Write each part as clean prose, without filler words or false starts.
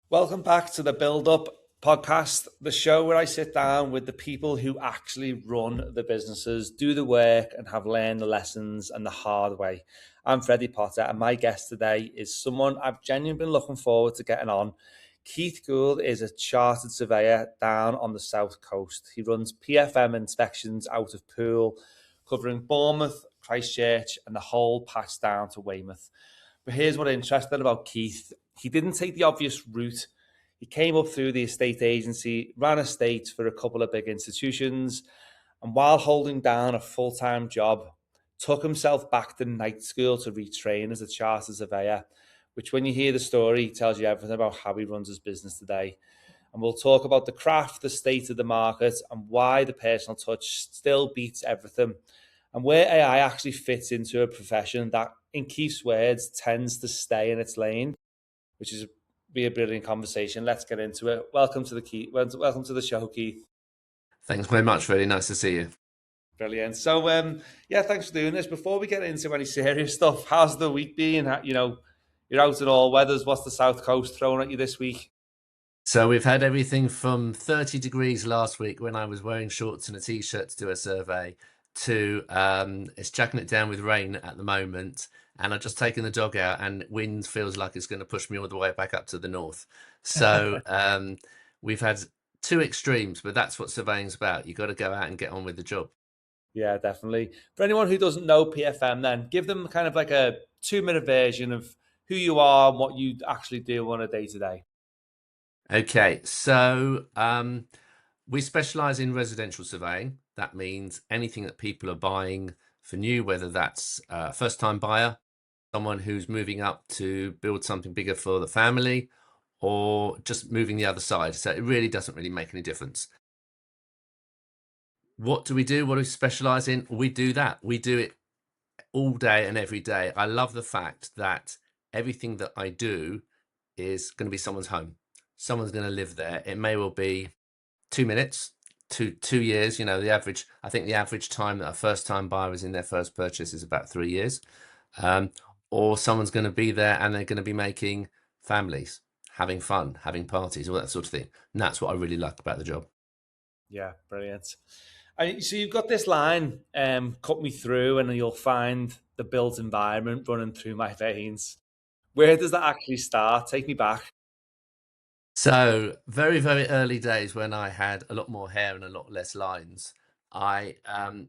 Welcome back to the Build Up podcast, the show where I sit down with the people who actually run the businesses, do the work, and have learned the lessons and the hard way. I'm Freddie Potter, and my guest today is someone I've genuinely been looking forward to getting on. Keith Gould is a chartered surveyor down on the south coast. He runs PFM Inspections out of Poole, covering Bournemouth, Christchurch, and the whole patch down to Weymouth. But here's what I'm interested about Keith. He didn't take the obvious route. He came up through the estate agency, ran estates for a couple of big institutions, and while holding down a full-time job, took himself back to night school to retrain as a chartered surveyor, which when you hear the story, tells you everything about how he runs his business today. And we'll talk about the craft, the state of the market, and why the personal touch still beats everything, and where AI actually fits into a profession that, in Keith's words, tends to stay in its lane, which is be a brilliant conversation. Let's get into it. Welcome to the show, Keith. Thanks very much, Freddie. Nice to see you. Brilliant. So, yeah, thanks for doing this. Before we get into any serious stuff, how's the week been? You're out in all weathers. What's the South Coast throwing at you this week? So we've had everything from 30 degrees last week when I was wearing shorts and a t-shirt to do a survey to it's chucking it down with rain at the moment. And I've just taken the dog out and wind feels like it's going to push me all the way back up to the north. So we've had two extremes, but that's what surveying's about. You've got to go out and get on with the job. Yeah, definitely. For anyone who doesn't know PFM, then give them kind of like a 2 minute version of who you are and what you actually do on a day to day. Okay, so we specialize in residential surveying. That means anything that people are buying for new, whether that's a first-time buyer, someone who's moving up to build something bigger for the family, or just moving the other side. So it really doesn't really make any difference. What do we do? What do we specialize in? We do that. We do it all day and every day. I love the fact that everything that I do is going to be someone's home. Someone's going to live there. It may well be 2 minutes, 2 years. I think the average time that a first time buyer is in their first purchase is about 3 years. Or someone's going to be there and they're going to be making families, having fun, having parties, all that sort of thing. And that's what I really like about the job. Yeah, brilliant. So you've got this line, cut me through, and you'll find the built environment running through my veins. Where does that actually start? Take me back. So very, very early days when I had a lot more hair and a lot less lines, I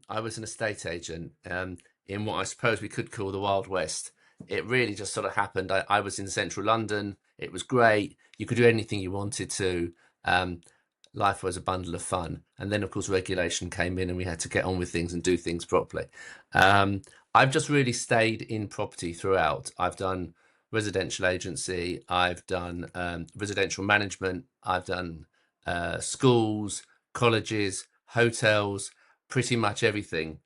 was an estate agent in what I suppose we could call the Wild West. It really just sort of happened. I was in central London. It was great. You could do anything you wanted to. Um, Life was a bundle of fun. And then, of course, regulation came in and we had to get on with things and do things properly. Um, I've just really stayed in property throughout. I've done residential agency, I've done residential management, I've done schools, colleges, hotels, pretty much everything.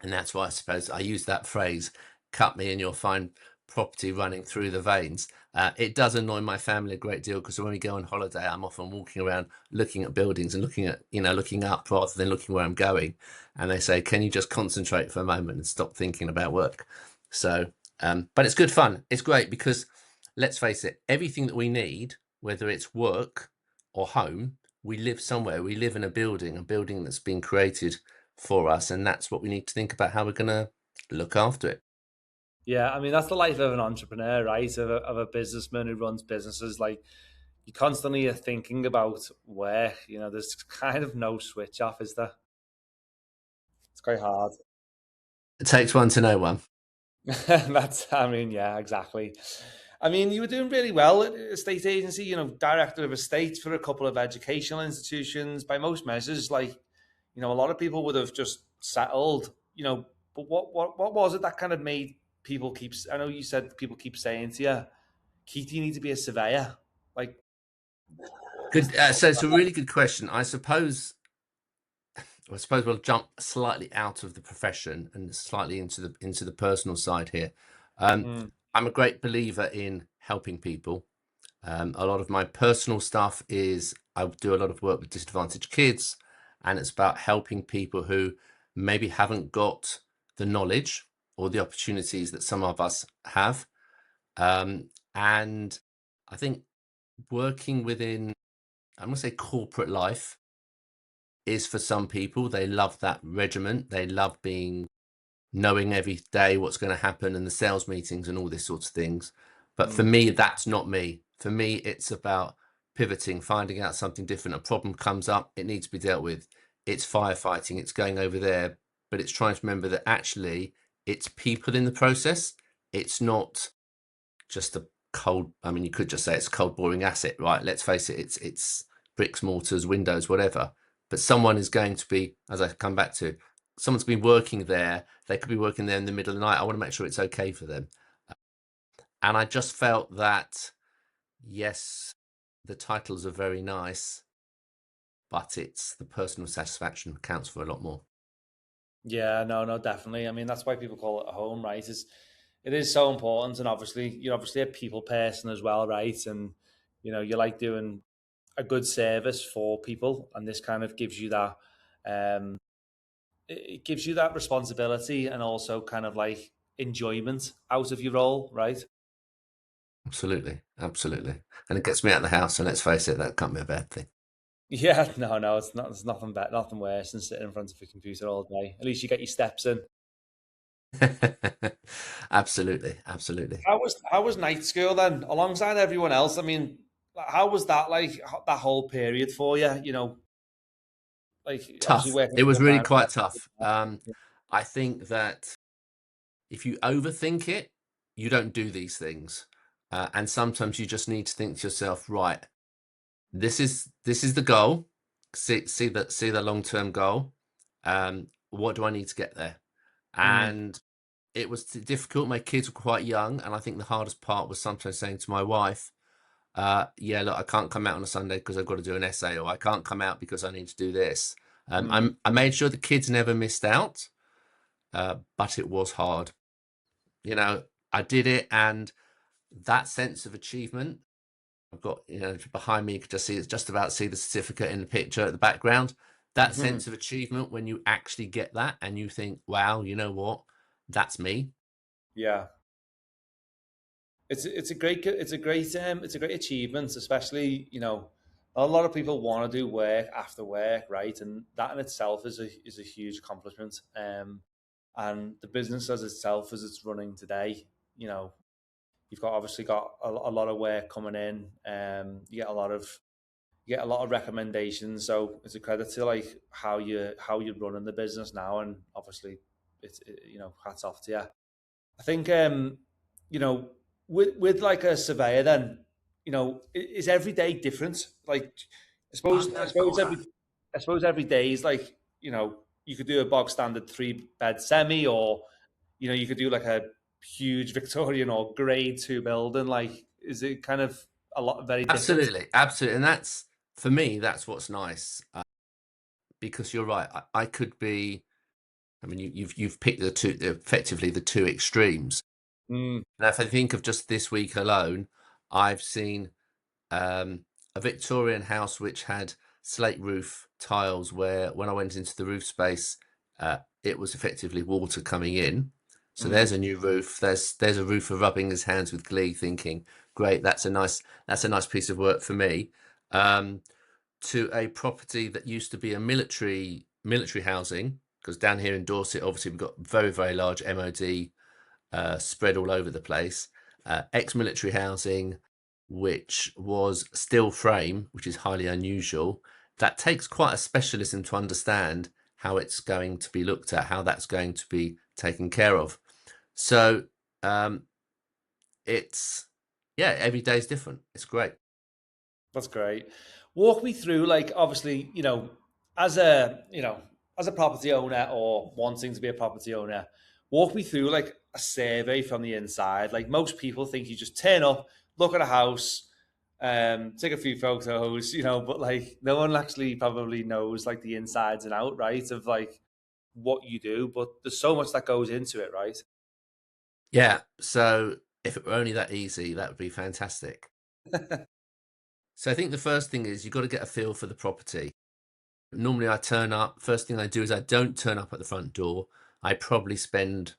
And that's why I suppose I use that phrase, cut me and you'll find property running through the veins. It does annoy my family a great deal because when we go on holiday, I'm often walking around looking at buildings and looking up rather than looking where I'm going. And they say, can you just concentrate for a moment and stop thinking about work? So, but it's good fun. It's great because let's face it, everything that we need, whether it's work or home, we live somewhere. We live in a building that's been created for us, and that's what we need to think about how we're going to look after it. Yeah, I mean that's the life of an entrepreneur, right? Of a businessman who runs businesses. Like you constantly are thinking about where. There's kind of no switch off, is there? It's quite hard. It takes one to know one. I mean, yeah, exactly. I mean, you were doing really well at estate agency, director of estates for a couple of educational institutions. By most measures, a lot of people would have just settled, but what was it that kind of made people keep, I know you said people keep saying to you, Keith, you need to be a surveyor. Like, Good. So it's a really good question. I suppose we'll jump slightly out of the profession and slightly into the personal side here. Um, mm, I'm a great believer in helping people. A lot of my personal stuff is I do a lot of work with disadvantaged kids, and it's about helping people who maybe haven't got the knowledge or the opportunities that some of us have. And I think working within, I'm going to say corporate life is for some people. They love that regiment. They love knowing every day what's going to happen and the sales meetings and all this sorts of things. But for Mm. me, that's not me. For me, it's about pivoting, finding out something different. A problem comes up, it needs to be dealt with. It's firefighting, it's going over there, but it's trying to remember that actually it's people in the process. It's not just a cold, I mean, you could just say it's a cold, boring asset, right? Let's face it, it's bricks, mortars, windows, whatever. But someone is going to be, as I come back to, someone's been working there. They could be working there in the middle of the night. I want to make sure it's okay for them. And I just felt that, yes, the titles are very nice, but it's the personal satisfaction counts for a lot more. Yeah, no, definitely. I mean, that's why people call it a home, right? It is so important, and obviously, you're obviously a people person as well, right? And you like doing a good service for people, and this kind of gives you that. It gives you that responsibility and also kind of like enjoyment out of your role, right? Absolutely, absolutely. And it gets me out of the house, and let's face it, that can't be a bad thing. Yeah, no, it's not. There's nothing better, nothing worse than sitting in front of a computer all day. At least you get your steps in. Absolutely, absolutely. How was night school then, alongside everyone else? I mean, how was that like that whole period for you? Like obviously Tough. working It was full really time. quite tough. I think that if you overthink it, you don't do these things. And sometimes you just need to think to yourself, right, this is the goal. See the long-term goal. What do I need to get there? Mm, And it was difficult. My kids were quite young, and I think the hardest part was sometimes saying to my wife, yeah, look, I can't come out on a Sunday because I've got to do an essay, or I can't come out because I need to do this. mm. I made sure the kids never missed out, but it was hard. I did it, and that sense of achievement, I've got, behind me, you could just about see the certificate in the picture at the background. That Hmm. sense of achievement when you actually get that and you think, wow, you know what? That's me. Yeah, it's a great achievement, especially a lot of people want to do work after work, right? And that in itself is a huge accomplishment. And the business as itself as it's running today, you know, you've obviously got a lot of work coming in. You get a lot of recommendations, so it's a credit to like how you're running the business now, and obviously hats off to you. I think you know with like a surveyor, then is every day different? Like I suppose I suppose every I suppose every day is like you could do a bog standard 3 bed semi, or you could do like a huge Victorian or grade 2 building. Like, is it kind of a lot very different? Absolutely, absolutely. And that's, for me, that's what's nice, because you're right. I could be, I mean, you've picked effectively the two extremes. Mm, Now, if I think of just this week alone, I've seen um, a Victorian house which had slate roof tiles where when I went into the roof space, it was effectively water coming in. So mm, there's a new roof. There's a roofer rubbing his hands with glee, thinking, "Great, that's a nice piece of work for me." Um, to a property that used to be a military housing, because down here in Dorset, obviously we've got very, very large MOD spread all over the place. Ex-military housing, which was steel frame, which is highly unusual. That takes quite a specialism to understand how it's going to be looked at, how that's going to be taken care of. So um, it's, yeah, every day is different. It's great. that's great. Walk me through, like, obviously, as a property owner or wanting to be a property owner, walk me through like a survey from the inside. Like most people think you just turn up, look at a house, take a few photos, but like no one actually probably knows like the insides and out, right, of like what you do. But there's so much that goes into it, right? Yeah. So if it were only that easy, that would be fantastic. So I think the first thing is you've got to get a feel for the property. Normally I turn up, first thing I do is I don't turn up at the front door. I probably spend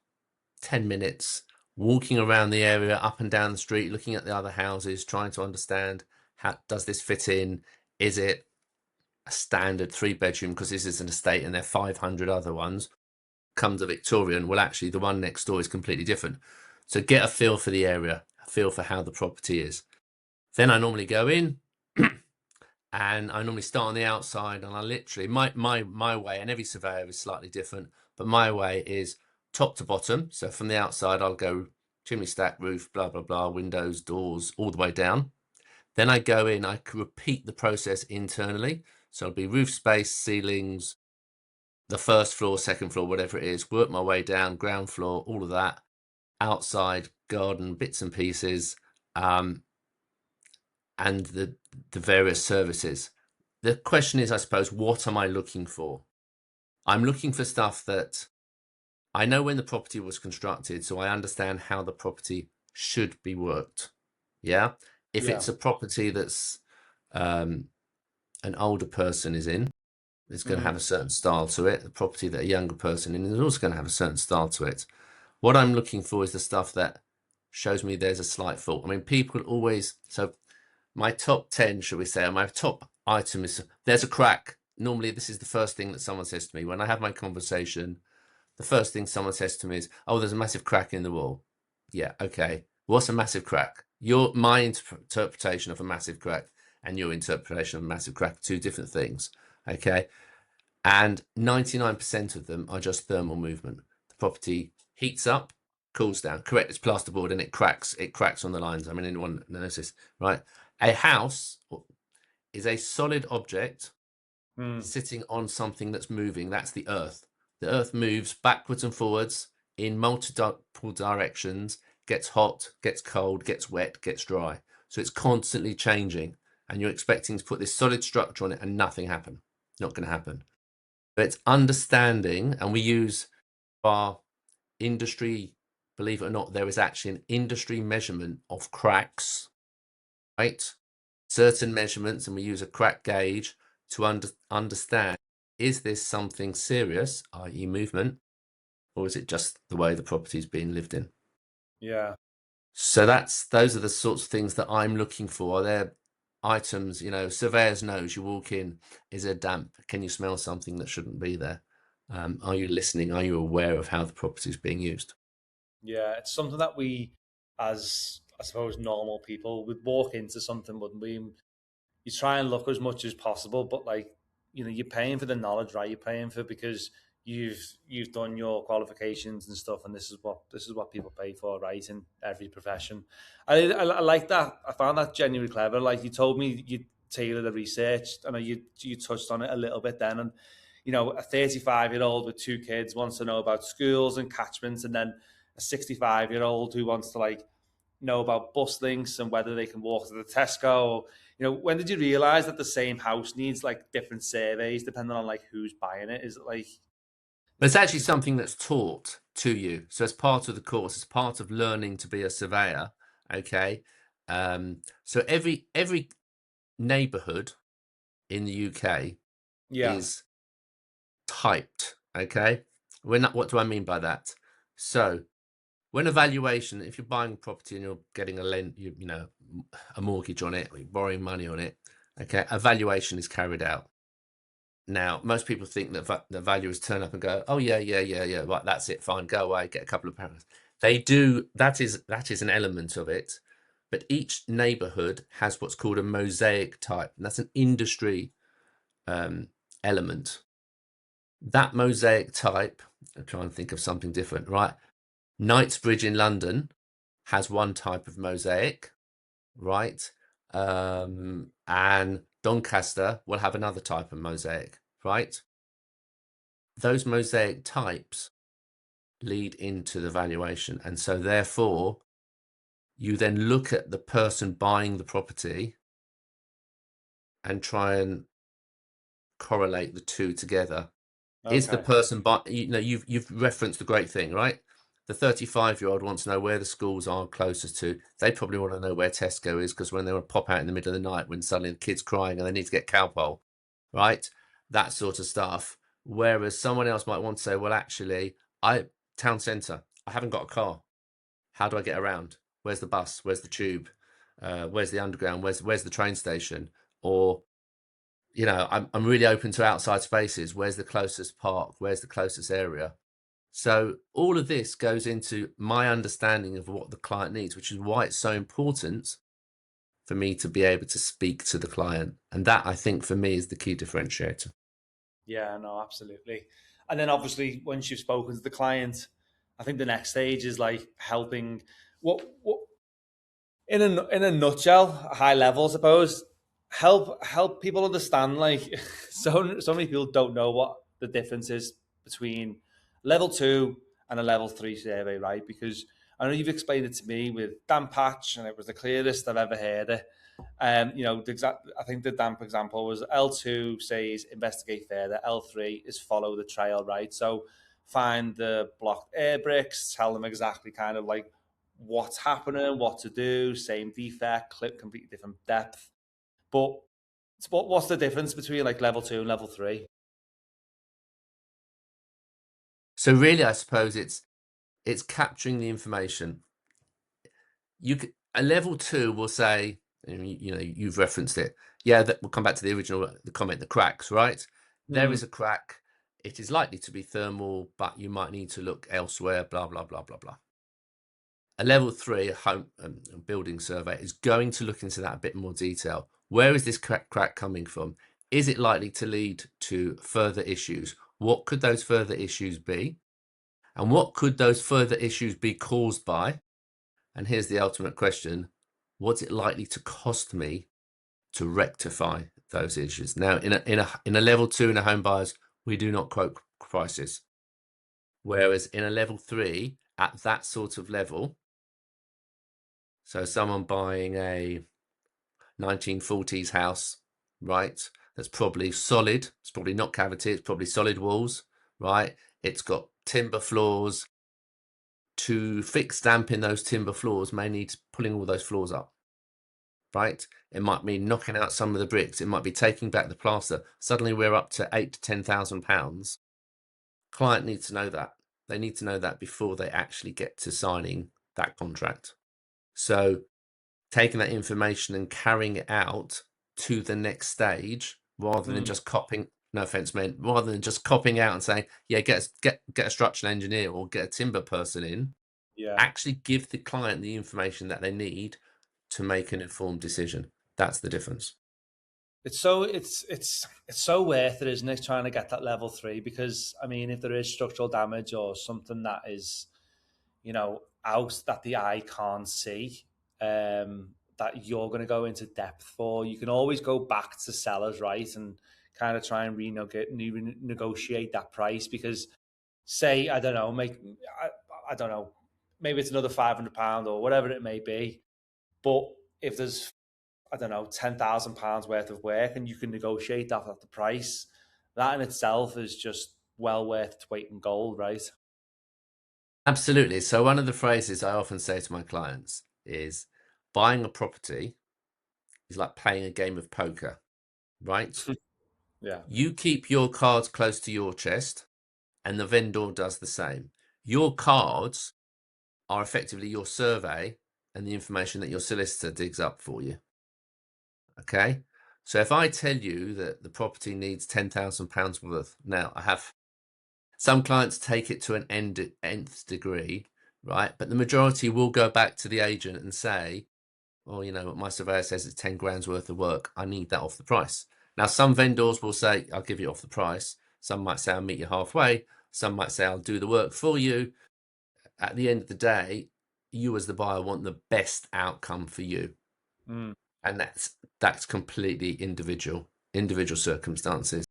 10 minutes walking around the area, up and down the street, looking at the other houses, trying to understand How does this fit in? Is it a standard 3-bedroom because this is an estate and there are 500 other ones? Comes a Victorian, well, actually, the one next door is completely different. So get a feel for the area, a feel for how the property is. Then I normally go in and I normally start on the outside, and I literally, my way, and every surveyor is slightly different, but my way is top to bottom. So from the outside, I'll go chimney stack, roof, blah, blah, blah, windows, doors, all the way down. Then I go in, I can repeat the process internally. So it'll be roof space, ceilings, the first floor, second floor, whatever it is, work my way down, ground floor, all of that, outside, garden, bits and pieces, and the various services. The question is, I suppose, what am I looking for? I'm looking for stuff that I know when the property was constructed, so I understand how the property should be worked. Yeah. If it's a property that's an older person is in, it's going to have a certain style to it. The property that a younger person in is also going to have a certain style to it. What I'm looking for is the stuff that shows me there's a slight fault. I mean, people always, so my top 10, shall we say, or my top item is there's a crack. Normally, this is the first thing that someone says to me when I have my conversation. The first thing someone says to me is, oh, there's a massive crack in the wall. Yeah, okay. What's a massive crack? My interpretation of a massive crack and your interpretation of a massive crack are two different things. Okay. And 99% of them are just thermal movement. The property heats up, cools down. Correct, it's plasterboard and it cracks. It cracks on the lines. I mean, anyone knows this, right? A house is a solid object sitting on something that's moving. That's the earth. The earth moves backwards and forwards in multiple directions, gets hot, gets cold, gets wet, gets dry. So it's constantly changing, and you're expecting to put this solid structure on it and nothing happen. Not going to happen. But it's understanding, and we use our industry, believe it or not, there is actually an industry measurement of cracks, right? Certain measurements, and we use a crack gauge to understand, is this something serious, i.e. movement, or is it just the way the property is being lived in? Yeah. So those are the sorts of things that I'm looking for. They're items, surveyor's nose, you walk in, is there damp? Can you smell something that shouldn't be there? Are you listening? Are you aware of how the property is being used? Yeah, it's something that we, as I suppose, normal people would walk into something, wouldn't we? You try and look as much as possible, but like, you're paying for the knowledge, right? You're paying for because you've done your qualifications and stuff, and this is what people pay for, right? In every profession. I like that. I found that genuinely clever. Like, you told me you tailor the research. I know you touched on it a little bit then, and a 35-year-old with two kids wants to know about schools and catchments, and then a 65-year-old who wants to know about bus links and whether they can walk to the Tesco. When did you realize that the same house needs like different surveys depending on like who's buying it? Is it like? But it's actually something that's taught to you. So as part of the course, it's part of learning to be a surveyor. Okay. So every neighborhood in the UK is typed. Okay. What do I mean by that? So when evaluation, if you're buying a property and you're getting a mortgage on it, or you're borrowing money on it, okay, evaluation is carried out. Now, most people think that the valuers turn up and go, oh, yeah, right, that's it, fine, go away, get a couple of pounds. They do, that is an element of it, but each neighbourhood has what's called a mosaic type, and that's an industry element. That mosaic type, I'm trying to think of something different, right? Knightsbridge in London has one type of mosaic, right? And Doncaster will have another type of mosaic, right? Those mosaic types lead into the valuation. And so therefore, you then look at the person buying the property and try and correlate the two together. Okay. Is the person you've referenced the great thing, right? The 35-year-old wants to know where the schools are closest to. They probably want to know where Tesco is, because when they want to pop out in the middle of the night when suddenly the kid's crying and they need to get Cowpole, right? That sort of stuff. Whereas someone else might want to say, well, actually, town centre, I haven't got a car. How do I get around? Where's the bus? Where's the tube? Where's the underground? Where's the train station? Or, you know, I'm really open to outside spaces. Where's the closest park? Where's the closest area? So all of this goes into my understanding of what the client needs, which is why it's so important for me to be able to speak to the client. And that, I think, for me, is the key differentiator. Yeah, no, absolutely. And then obviously, once you've spoken to the client, I think the next stage is like helping. What in a nutshell, high level, I suppose, help people understand. Like, so many people don't know what the difference is between level two and a level three survey, right? Because I know you've explained it to me with damp patch, and it was the clearest I've ever heard it. You know, I think the damp example was L2 says investigate further, L3 is follow the trail, right? So find the blocked air bricks, tell them exactly kind of like what's happening, what to do, same defect, clip, completely different depth. But what's the difference between like level two and level three? So really, I suppose it's capturing the information. A level two will say, you know, you've referenced it. Yeah, that we'll come back to the original, the comment, the cracks, right? There Mm, is a crack. It is likely to be thermal, but you might need to look elsewhere, blah, blah, blah, blah, blah. A level three, a home building survey, is going to look into that a bit more detail. Where is this crack coming from? Is it likely to lead to further issues? What could those further issues be? And what could those further issues be caused by? And here's the ultimate question: what's it likely to cost me to rectify those issues? Now, in a level two in a home buyers, we do not quote prices. Whereas in a level three, at that sort of level, so someone buying a 1940s house, right? That's probably solid. It's probably not cavity. It's probably solid walls, right? It's got timber floors. To fix damp in those timber floors may need pulling all those floors up, right? It might mean knocking out some of the bricks. It might be taking back the plaster. Suddenly we're up to £8,000 to £10,000. Client needs to know that. They need to know that before they actually get to signing that contract. So taking that information and carrying it out to the next stage rather than mm, just copying, no offense meant, rather than just copying out and saying, yeah, get a structural engineer or get a timber person in. yeah. Actually give the client the information that they need to make an informed decision. That's the difference. It's so worth it, isn't it, trying to get that level three? Because I mean, if there is structural damage or something that is, you know, out that the eye can't see, that you're going to go into depth for, you can always go back to sellers, right, and kind of try and renegotiate that price. Because say, I don't know, I don't know, maybe it's another £500 or whatever it may be, but if there's, I don't know, £10,000 worth of work and you can negotiate that at the price, that in itself is just well worth its weight in gold, right? Absolutely. So one of the phrases I often say to my clients is buying a property is like playing a game of poker, right? Yeah. You keep your cards close to your chest and the vendor does the same. Your cards are effectively your survey and the information that your solicitor digs up for you. Okay. So if I tell you that the property needs £10,000 worth, now I have some clients take it to an nth degree, right? But the majority will go back to the agent and say, well, you know what, my surveyor says it's 10 grand's worth of work. I need that off the price. Now, some vendors will say, I'll give you off the price. Some might say, I'll meet you halfway. Some might say, I'll do the work for you. At the end of the day, you as the buyer want the best outcome for you. Mm. And that's completely individual circumstances.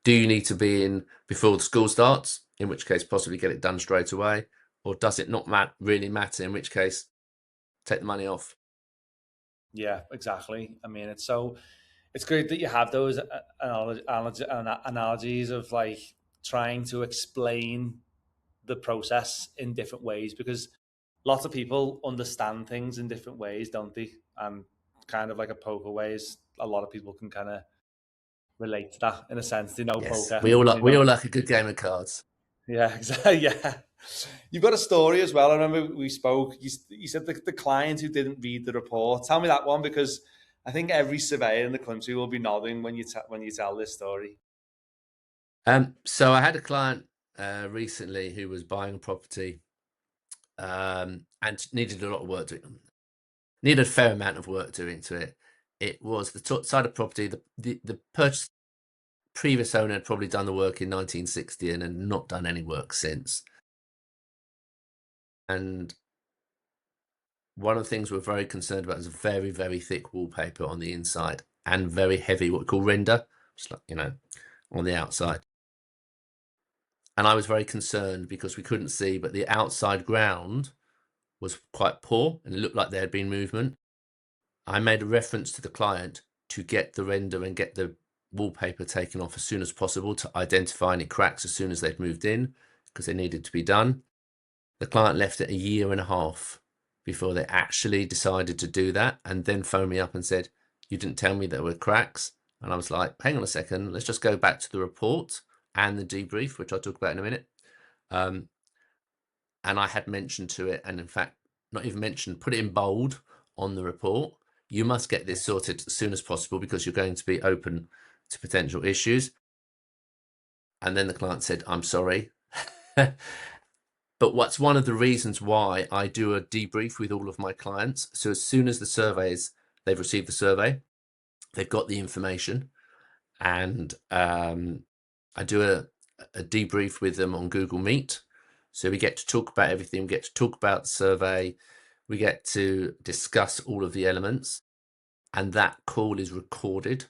Do you need to be in before the school starts? In which case, possibly get it done straight away. Or does it not really matter? In which case, take the money off. Yeah, exactly. I mean, it's great that you have those analogies of like trying to explain the process in different ways, because lots of people understand things in different ways, don't they? And kind of like a poker ways, a lot of people can kind of relate to that in a sense. They know Yes, poker we all and like they know. a good game of cards. Yeah, exactly. Yeah. You've got a story as well. I remember we spoke. You said the client who didn't read the report. Tell me that one, because I think every surveyor in the country will be nodding when you tell this story. So I had a client recently who was buying a property and needed a lot of work doing. Needed a fair amount of work doing to it. It was the top side of property. The purchase previous owner had probably done the work in 1960 and had not done any work since. And one of the things we're very concerned about is a very, very thick wallpaper on the inside and very heavy, what we call render, just like, on the outside. And I was very concerned because we couldn't see, but the outside ground was quite poor and it looked like there had been movement. I made a reference to the client to get the render and get the wallpaper taken off as soon as possible to identify any cracks as soon as they'd moved in, because they needed to be done. The client left it 1.5 years before they actually decided to do that, and then phoned me up and said, "You didn't tell me there were cracks." And I was like, hang on a second, let's just go back to the report and the debrief, which I'll talk about in a minute. And I had mentioned to it, and in fact, not even mentioned, put it in bold on the report. You must get this sorted as soon as possible because you're going to be open to potential issues. And then the client said, "I'm sorry." But what's one of the reasons why I do a debrief with all of my clients. So as soon as they've received the survey, they've got the information, and I do a debrief with them on Google Meet. So we get to talk about everything. We get to talk about the survey. We get to discuss all of the elements, and that call is recorded.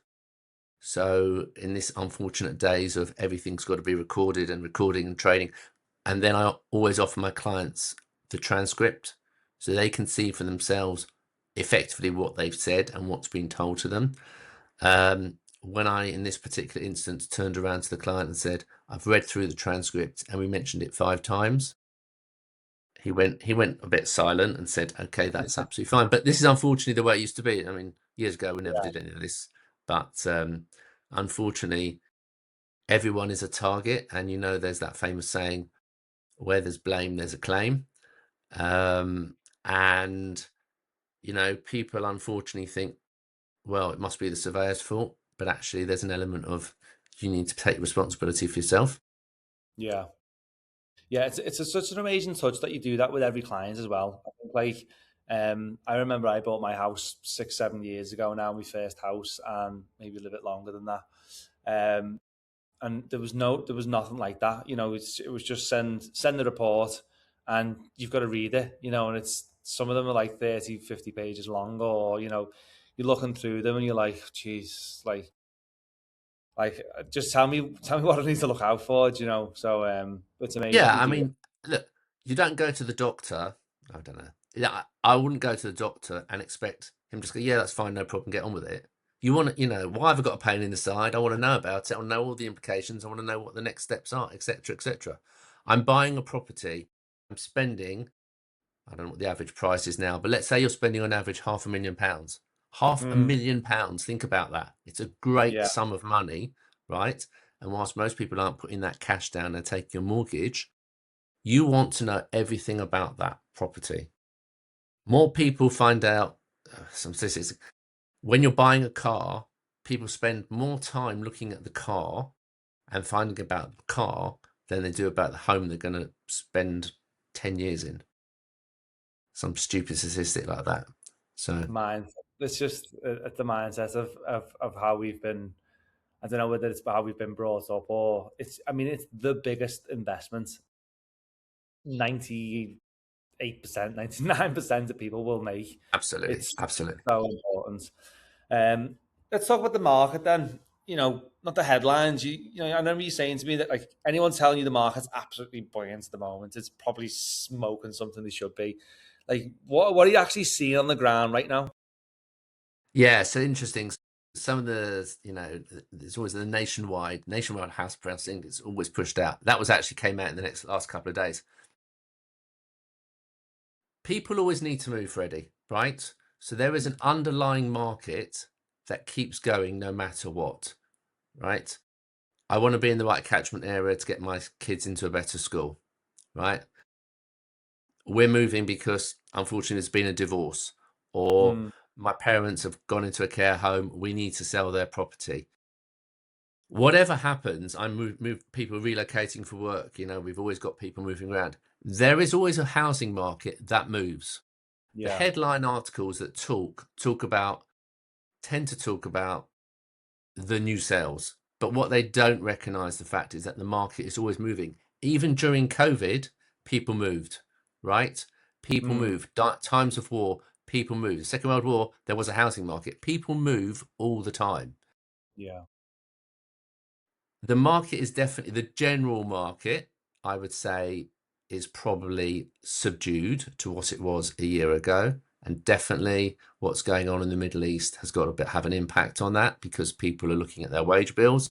So in this unfortunate days of everything's got to be recorded and recording and training, and then I always offer my clients the transcript so they can see for themselves effectively what they've said and what's been told to them. When I, in this particular instance, turned around to the client and said, "I've read through the transcript and we mentioned it 5 times," he went a bit silent and said, "Okay, that's absolutely fine." But this is unfortunately the way it used to be. I mean, years ago we never did any of this, but unfortunately everyone is a target, and there's that famous saying, where there's blame there's a claim. And people unfortunately think, well, it must be the surveyor's fault, but actually there's an element of you need to take responsibility for yourself. Yeah. Yeah, such an amazing touch that you do that with every client as well. I think, like, I remember I bought my house 6, 7 years ago now, my first house, and maybe a little bit longer than that. And there was nothing like that. It was just send the report, and you've got to read it. And it's some of them are like 30, 50 pages long, or you're looking through them and you're like, geez, like, just tell me what I need to look out for. So it's amazing that Yeah, you I do it. mean, look, you don't go to the doctor. I don't know. Yeah, I wouldn't go to the doctor and expect him to go, "Yeah, that's fine, no problem, get on with it." You want to, why have I got a pain in the side? I want to know about it. I want to know all the implications. I want to know what the next steps are, etc., etc. I'm buying a property. I'm spending, I don't know what the average price is now, but let's say you're spending on average £500,000. Half a Mm, million pounds. Think about that. It's a great yeah, sum of money, right? And whilst most people aren't putting that cash down and taking a mortgage, you want to know everything about that property. More people find out, some statistics, when you're buying a car, people spend more time looking at the car and finding about the car than they do about the home they're going to spend 10 years in. Some stupid statistic like that. So, mindset. It's just the mindset of how we've been. I don't know whether it's how we've been brought up, or it's. I mean, it's the biggest investment. 98%, 99% of people will make. absolutely, It's absolutely. so important. Let's talk about the market then. Not the headlines. I remember you saying to me that, like, anyone telling you the market's absolutely buoyant at the moment, it's probably smoking something they should be. Like, what are you actually seeing on the ground right now? Yeah, so interesting. Some of the, there's always the nationwide house pricing is always pushed out. That was actually came out in the last couple of days. People always need to move, Freddie, right? So there is an underlying market that keeps going no matter what, right? I want to be in the right catchment area to get my kids into a better school, right? We're moving because unfortunately there's been a divorce, or Mm, my parents have gone into a care home. We need to sell their property. Whatever happens, I move people relocating for work. We've always got people moving around. There is always a housing market that moves. The yeah. headline articles that tend to talk about the new sales, but what they don't recognize the fact is that the market is always moving. Even during COVID, people moved, right? People Mm, move. Times of war, people move. The Second World War, there was a housing market. People move all the time. yeah. The market is definitely, the general market, I would say, is probably subdued to what it was a year ago. And definitely what's going on in the Middle East has got to have an impact on that, because people are looking at their wage bills.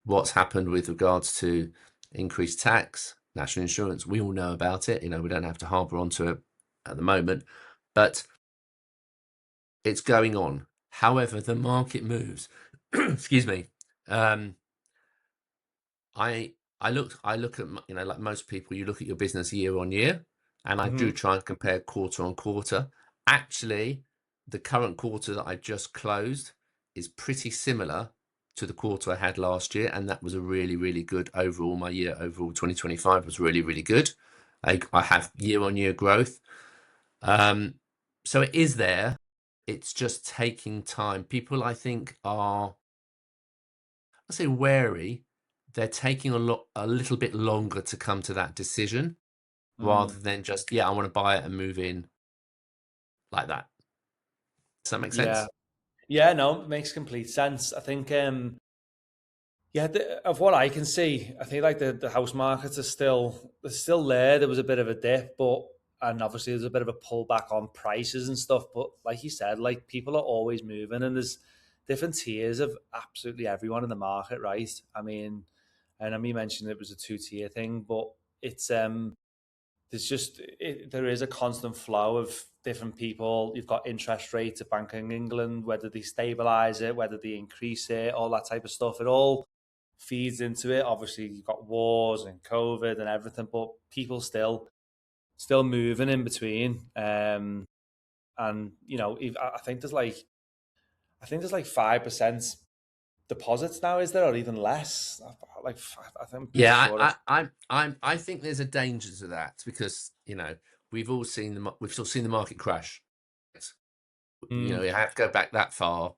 What's happened with regards to increased tax, national insurance, we all know about it. We don't have to harbour onto it at the moment, but it's going on. However, the market moves. Excuse me. I look at, like most people, you look at your business year on year, and I do Hmm. try and compare quarter on quarter. Actually, the current quarter that I just closed is pretty similar to the quarter I had last year, and that was a really, really good overall. My year overall 2025 was really, really good. I have year on year growth. So it is there. It's just taking time. People, I think, are, I say, wary. They're taking a little bit longer to come to that decision, rather Mm, than just, yeah, I want to buy it and move in like that. Does that make yeah. sense? Yeah, no, makes complete sense. I think, yeah, of what I can see, I think like the house markets are still, they're still there. There was a bit of a dip, but and obviously there's a bit of a pullback on prices and stuff. But like you said, like people are always moving, and there's different tiers of absolutely everyone in the market, right? I mean, and I mean, you mentioned it was a two-tier thing, but it's there is a constant flow of different people. You've got interest rates at Bank of England, whether they stabilize it, whether they increase it, all that type of stuff. It all feeds into it. Obviously, you've got wars and COVID and everything, but people still moving in between. And I think there's like 5% deposits now, is there, or even less? Like I'm pretty Yeah, sure I, it's. I, I think there's a danger to that, because we've all seen the market crash. Mm, You have to go back that far.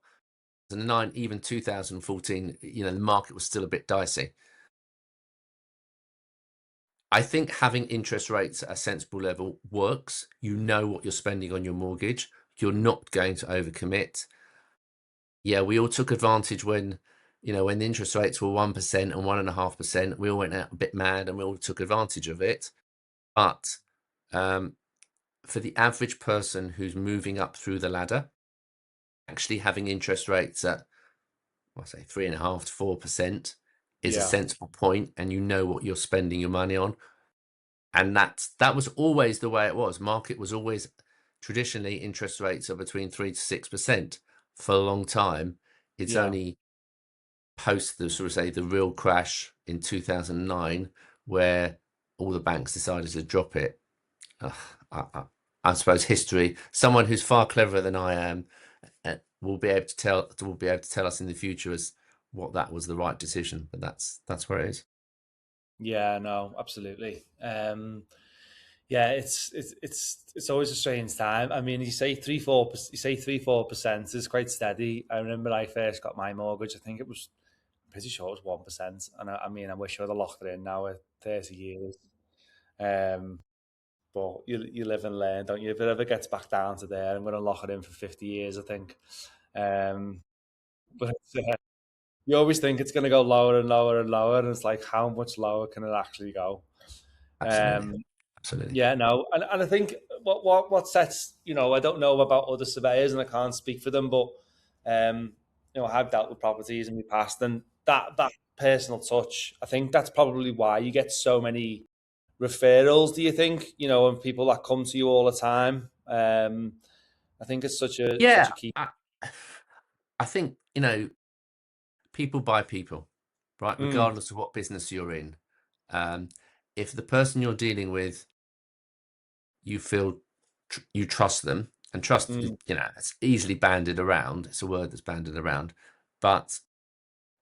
2009, even 2014. The market was still a bit dicey. I think having interest rates at a sensible level works. You know what you're spending on your mortgage. You're not going to overcommit. Yeah, we all took advantage when the interest rates were 1% and 1.5%. We all went out a bit mad and we all took advantage of it. But um, for the average person who's moving up through the ladder, actually having interest rates at, I say, 3.5 to 4% is a yeah, sensible point, and you know what you're spending your money on. And that was always the way it was. Market was always, traditionally, interest rates are between 3 to 6% for a long time. It's yeah, only post the sort of, say, the real crash in 2009 where all the banks decided to drop it. Ugh, I suppose history, someone who's far cleverer than I am, will be able to tell us in the future as what that was the right decision. But that's where it is. yeah. No, absolutely. Yeah, it's always a strange time. I mean, you say 3-4% is quite steady. I remember I first got my mortgage. I think it was I'm pretty sure it was 1%, and I mean, I wish I would have locked it in now at 30 years. Um, but you live and learn, don't you? If it ever gets back down to there, I'm going to lock it in for 50 years, I think. Um, but you always think it's going to go lower and lower and lower, and it's like, how much lower can it actually go? Absolutely, Um, absolutely. Yeah, no, and I think what sets, I don't know about other surveyors and I can't speak for them, but I've dealt with properties in the past, and that personal touch, I think that's probably why you get so many referrals. Do you think, and people that come to you all the time? I think it's such a Yeah, key. I think people buy people. right? Mm, Regardless of what business you're in. If the person you're dealing with, you feel you trust them, and trust, mm, it's easily banded around. It's a word that's banded around, but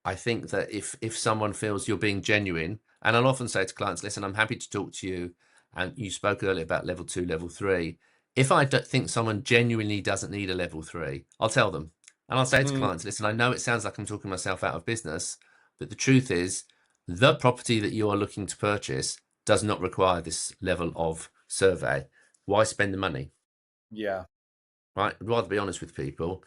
I think that if someone feels you're being genuine, and I'll often say to clients, listen, I'm happy to talk to you. And you spoke earlier about level 2, level 3. If I don't think someone genuinely doesn't need a level 3, I'll tell them. And I'll say to mm, clients, listen, I know it sounds like I'm talking myself out of business, but the truth is the property that you are looking to purchase does not require this level of survey. Why spend the money? yeah. Right? I'd rather be honest with people.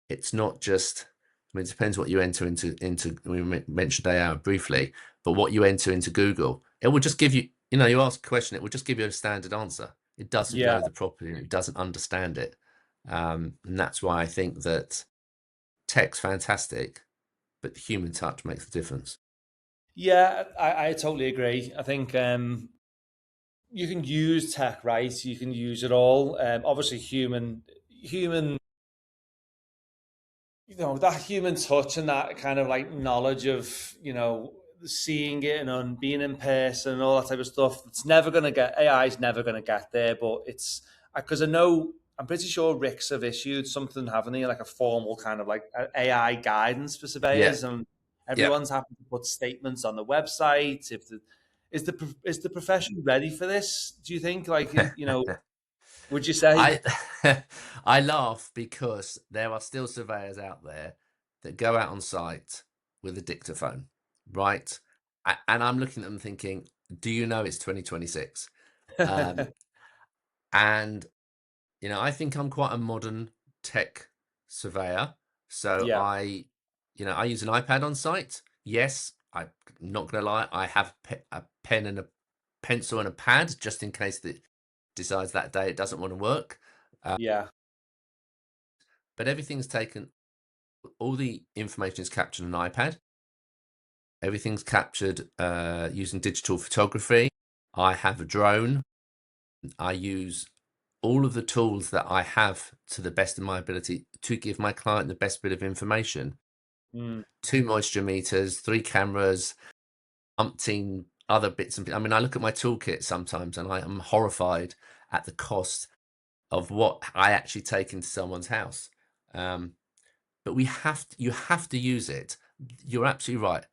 It's not just, I mean, it depends what you enter into we mentioned AI briefly, but what you enter into Google, it will just give you, you ask a question, it will just give you a standard answer. It doesn't Yeah. know the property, it doesn't understand it. And that's why I think that tech's fantastic, but the human touch makes the difference. Yeah, I totally agree. I think you can use tech right. You can use it all. Obviously, human, that human touch and that kind of like knowledge of seeing it and on being in person and all that type of stuff. It's never gonna get AI is never gonna get there. But it's because I'm pretty sure Ricks have issued something, haven't they? Like a formal kind of like AI guidance for Yeah, surveyors, and yeah. everyone's having to put statements on the website. If the is the profession ready for this? Do you think? Like, would you say? I I laugh because there are still surveyors out there that go out on site with a dictaphone, right? And I'm looking at them thinking, do you know it's 2026? Um, and I think I'm quite a modern tech surveyor. So Yeah, I use an iPad on site. Yes, I'm not gonna lie, I have a pen and a pencil and a pad just in case that decides that day it doesn't want to work. yeah, But everything's taken, all the information is captured on an iPad. Everything's captured using digital photography. I have a drone. I use all of the tools that I have to the best of my ability to give my client the best bit of information. mm, 2 moisture meters, 3 cameras, umpteen other bits and I mean, I look at my toolkit sometimes and I am horrified at the cost of what I actually take into someone's house. Um, but you have to use it. You're absolutely right.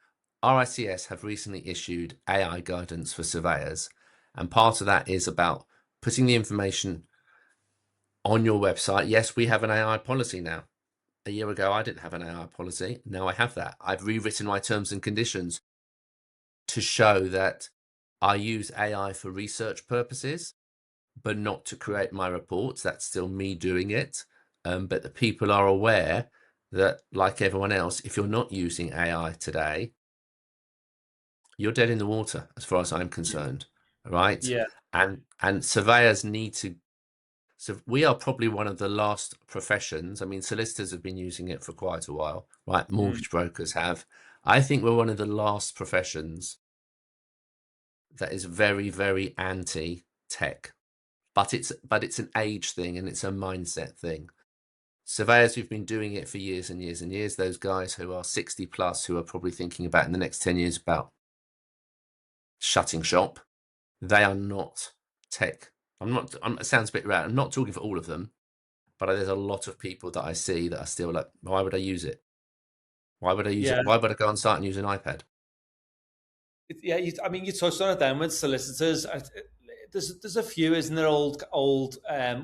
RICS have recently issued AI guidance for surveyors, and part of that is about putting the information on your website. Yes, we have an AI policy now. A year ago, I didn't have an AI policy. Now I have that. I've rewritten my terms and conditions to show that I use AI for research purposes, but not to create my reports. That's still me doing it. But the people are aware that, like everyone else, if you're not using AI today, you're dead in the water, as far as I'm concerned. Right? yeah, And surveyors need to. So we are probably one of the last professions. I mean, solicitors have been using it for quite a while, right? mm, Mortgage brokers have. I think we're one of the last professions that is very, very anti-tech. But it's an age thing and it's a mindset thing. Surveyors who've been doing it for years and years and years, those guys who are 60 plus, who are probably thinking about in the next 10 years about shutting shop, they are not tech. It sounds a bit rare. I'm not talking for all of them, but there's a lot of people that I see that are still like, why would I use it? Why would I use it? yeah. Why would I go on site and use an iPad? Yeah, I mean, you touched on it then with solicitors. There's a few, isn't there? Old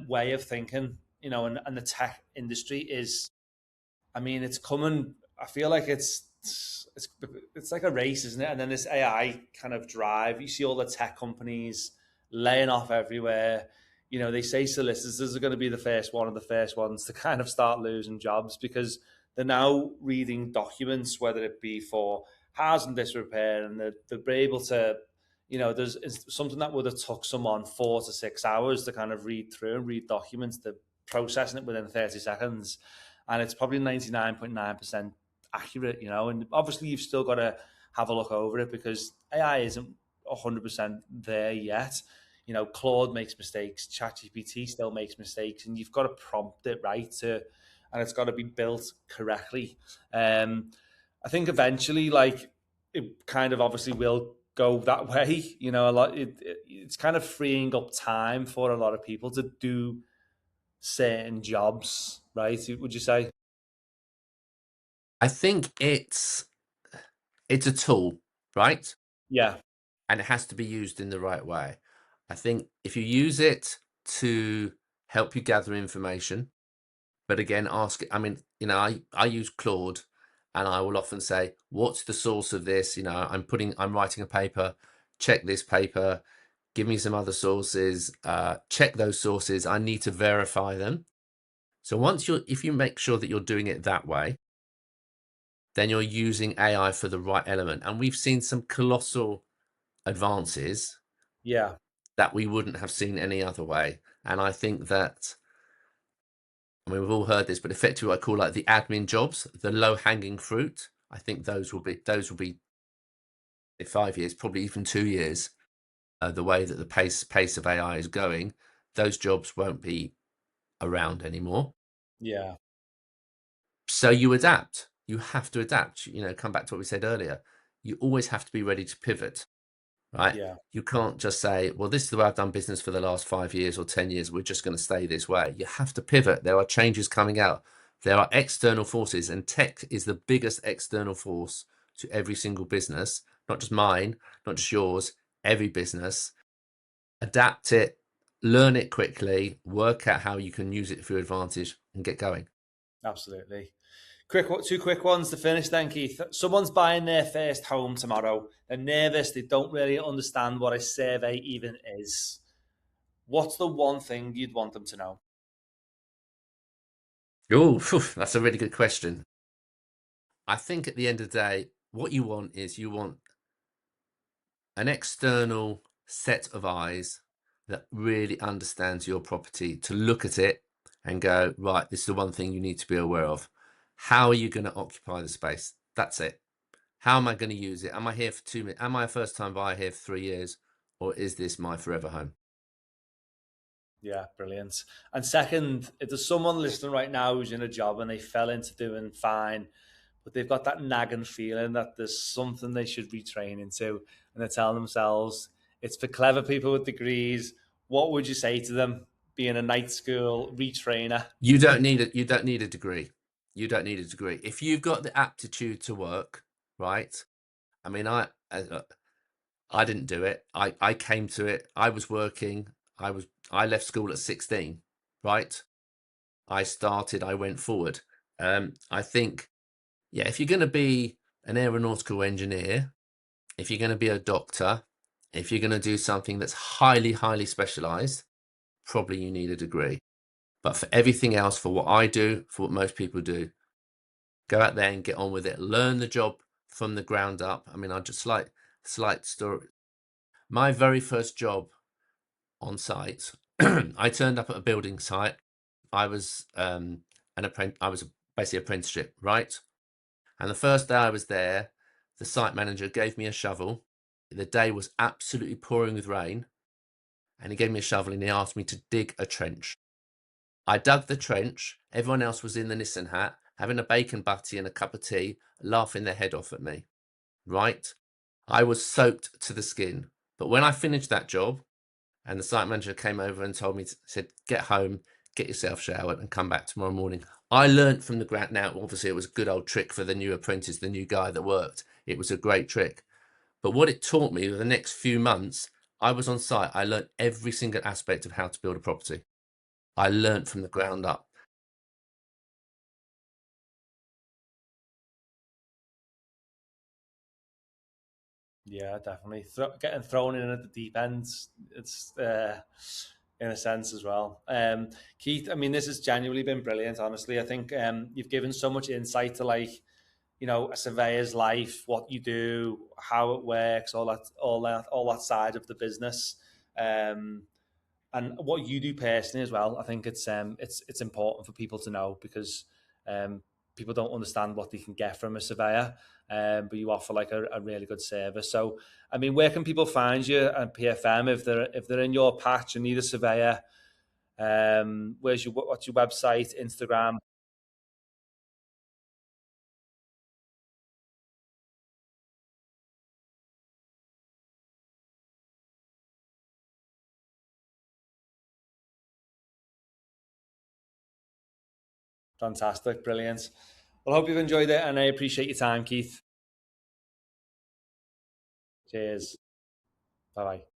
way of thinking, and the tech industry is. I mean, it's coming. I feel like it's like a race, isn't it? And then this AI kind of drive. You see all the tech companies laying off everywhere. They say solicitors are going to be one of the first ones to kind of start losing jobs because they're now reading documents, whether it be for housing disrepair, and they're able to, there's something that would have took someone 4 to 6 hours to kind of read through and read documents, to processing it within 30 seconds, and it's probably 99.9% accurate, and obviously you've still got to have a look over it because AI isn't 100% there yet. Claude makes mistakes, ChatGPT still makes mistakes, and you've got to prompt it right and it's got to be built correctly. I think eventually, like, it kind of obviously will go that way. You know, a lot. It's kind of freeing up time for a lot of people to do certain jobs, right? Would you say? I think it's a tool, right? Yeah, And it has to be used in the right way. I think if you use it to help you gather information, but again, ask it. I mean, I use Claude, and I will often say, what's the source of this? I'm writing a paper, check this paper, give me some other sources, check those sources. I need to verify them. So if you make sure that you're doing it that way, then you're using AI for the right element. And we've seen some colossal advances yeah, that we wouldn't have seen any other way. And I think that, I mean, we've all heard this, but effectively I call like the admin jobs, the low hanging fruit. I think those will be in 5 years, probably even 2 years. The way that the pace of AI is going, those jobs won't be around anymore. yeah, So you adapt. You have to adapt. Come back to what we said earlier. You always have to be ready to pivot, right? yeah, You can't just say, well, this is the way I've done business for the last 5 years or 10 years. We're just going to stay this way. You have to pivot. There are changes coming out. There are external forces, and tech is the biggest external force to every single business, not just mine, not just yours, every business. Adapt it, learn it quickly, work out how you can use it for your advantage, and get going. absolutely. Two quick ones to finish then, Keith. Someone's buying their first home tomorrow. They're nervous. They don't really understand what a survey even is. What's the one thing you'd want them to know? Oh, that's a really good question. I think at the end of the day, what you want is you want an external set of eyes that really understands your property to look at it and go, right, this is the one thing you need to be aware of. How are you going to occupy the space? That's it. How am I going to use it? Am I here for 2 minutes? Am I a first time buyer here for 3 years? Or is this my forever home? Yeah, brilliant. And second, if there's someone listening right now who's in a job and they fell into doing fine, but they've got that nagging feeling that there's something they should retrain into, and they're telling themselves it's for clever people with degrees, what would you say to them being a night school retrainer? You don't need it. You don't need a degree. You don't need a degree. If you've got the aptitude to work, right? I mean, I didn't do it. I came to it. I was working. I left school at 16, right? I went forward. I think, yeah, if you're going to be an aeronautical engineer, if you're going to be a doctor, if you're going to do something that's highly, highly specialized, probably you need a degree. But for everything else, for what I do, for what most people do, go out there and get on with it. Learn the job from the ground up. I mean, I just slight story. My very first job on site, I turned up at a building site. I was an apprentice. I was basically apprenticeship, right? And the first day I was there, the site manager gave me a shovel. The day was absolutely pouring with rain, and he gave me a shovel and he asked me to dig a trench. I dug the trench. Everyone else was in the Nissan hat, having a bacon butty and a cup of tea, laughing their head off at me. Right? I was soaked to the skin. But when I finished that job, and the site manager came over and told me, said, get home, get yourself showered and come back tomorrow morning. I learned from the ground. Now, obviously, it was a good old trick for the new apprentice, the new guy that worked. It was a great trick. But what it taught me the next few months, I was on site. I learned every single aspect of how to build a property. I learned from the ground up. Yeah, definitely. Getting thrown in at the deep end, it's in a sense as well. Keith, I mean, this has genuinely been brilliant. Honestly, I think you've given so much insight to, like, a surveyor's life, what you do, how it works, all that side of the business. Um, and what you do personally as well. I think it's important for people to know, because um, people don't understand what they can get from a surveyor, but you offer like a really good service. So, I mean, where can people find you at PFM if they're in your patch and need a surveyor? What's your website, Instagram? Fantastic. Brilliant. Well, I hope you've enjoyed it, and I appreciate your time, Keith. Cheers. Bye-bye.